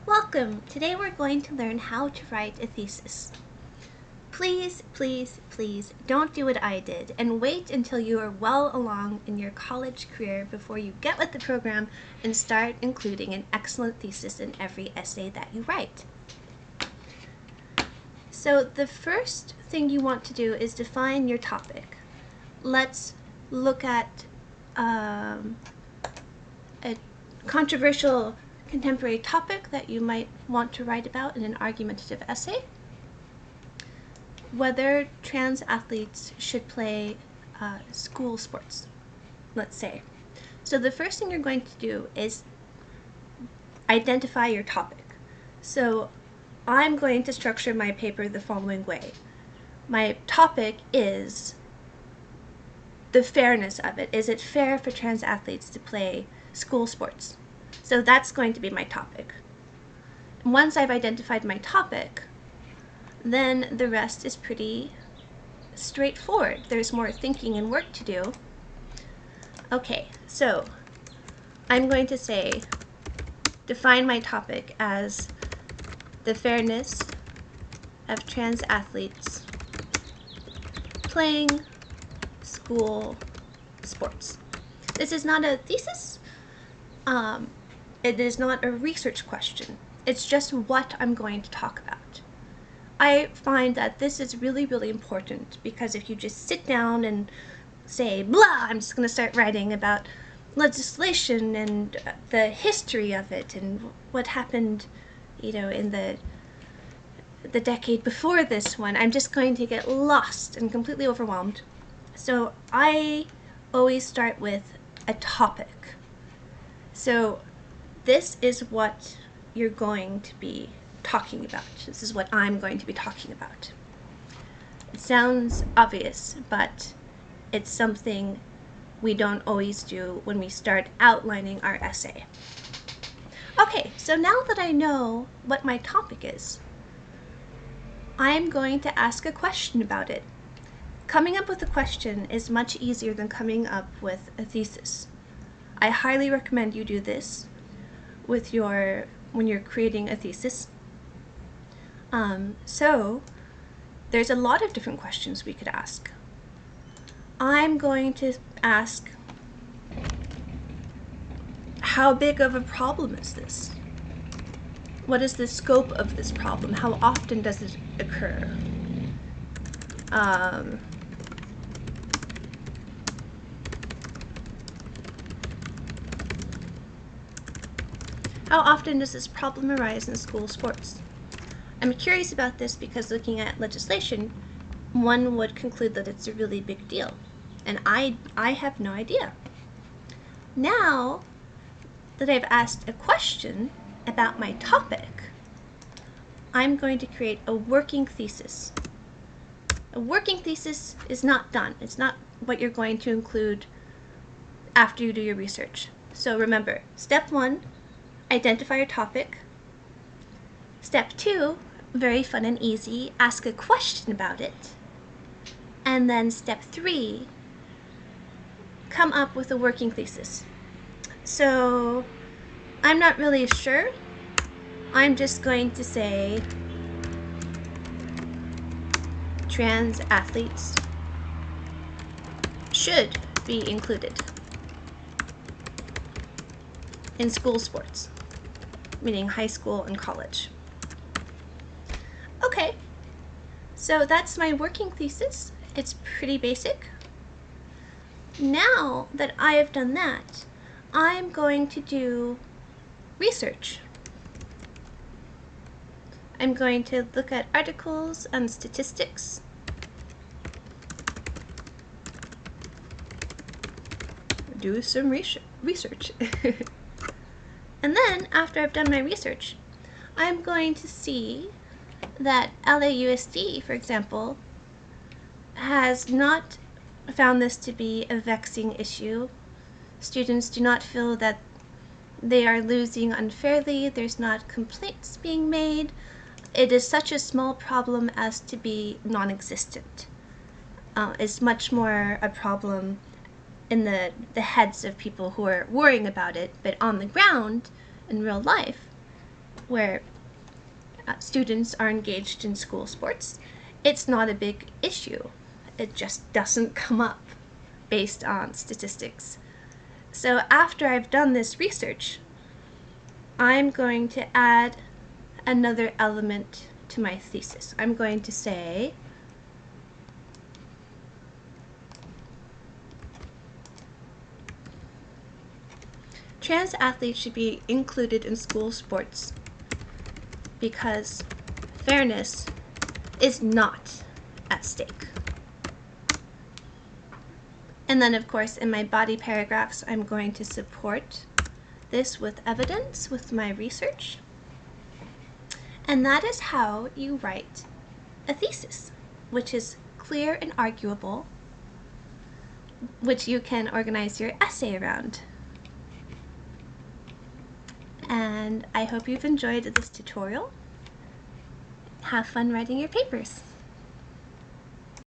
Welcome! Today we're going to learn how to write a thesis. Please, please, please don't do what I did and wait until you are well along in your college career before you get with the program and start including an excellent thesis in every essay that you write. So the first thing you want to do is define your topic. Let's look at a controversial contemporary topic that you might want to write about in an argumentative essay. Whether trans athletes should play school sports, let's say. So the first thing you're going to do is identify your topic. So I'm going to structure my paper the following way. My topic is the fairness of it. Is it fair for trans athletes to play school sports? So that's going to be my topic. Once I've identified my topic, then the rest is pretty straightforward. There's more thinking and work to do. Okay, so I'm going to say, define my topic as the fairness of trans athletes playing school sports. This is not a thesis. It is not a research question. It's just what I'm going to talk about. I find that this is really, really important because if you just sit down and say, blah, I'm just going to start writing about legislation and the history of it and what happened, in the decade before this one, I'm just going to get lost and completely overwhelmed. So I always start with a topic. So this is what you're going to be talking about. This is what I'm going to be talking about. It sounds obvious, but it's something we don't always do when we start outlining our essay. Okay, so now that I know what my topic is, I'm going to ask a question about it. Coming up with a question is much easier than coming up with a thesis. I highly recommend you do this when you're creating a thesis. So there's a lot of different questions we could ask. I'm going to ask, how big of a problem is this? What is the scope of this problem? How often does it occur? How often does this problem arise in school sports? I'm curious about this because looking at legislation, one would conclude that it's a really big deal. And I have no idea. Now that I've asked a question about my topic, I'm going to create a working thesis. A working thesis is not done. It's not what you're going to include after you do your research. So remember, step 1, identify your topic. Step 2, very fun and easy, ask a question about it. And then step 3, come up with a working thesis. So I'm not really sure. I'm just going to say trans athletes should be included in school sports, meaning high school and college. Okay, so that's my working thesis. It's pretty basic. Now that I have done that, I'm going to do research. I'm going to look at articles and statistics. Do some research. And then, after I've done my research, I'm going to see that LAUSD, for example, has not found this to be a vexing issue. Students do not feel that they are losing unfairly. There's not complaints being made. It is such a small problem as to be non-existent. It's much more a problem in the heads of people who are worrying about it, but on the ground, in real life, where students are engaged in school sports, it's not a big issue. It just doesn't come up based on statistics. So after I've done this research, I'm going to add another element to my thesis. I'm going to say trans athletes should be included in school sports because fairness is not at stake. And then, of course, in my body paragraphs, I'm going to support this with evidence, with my research. And that is how you write a thesis, which is clear and arguable, which you can organize your essay around. And I hope you've enjoyed this tutorial. Have fun writing your papers.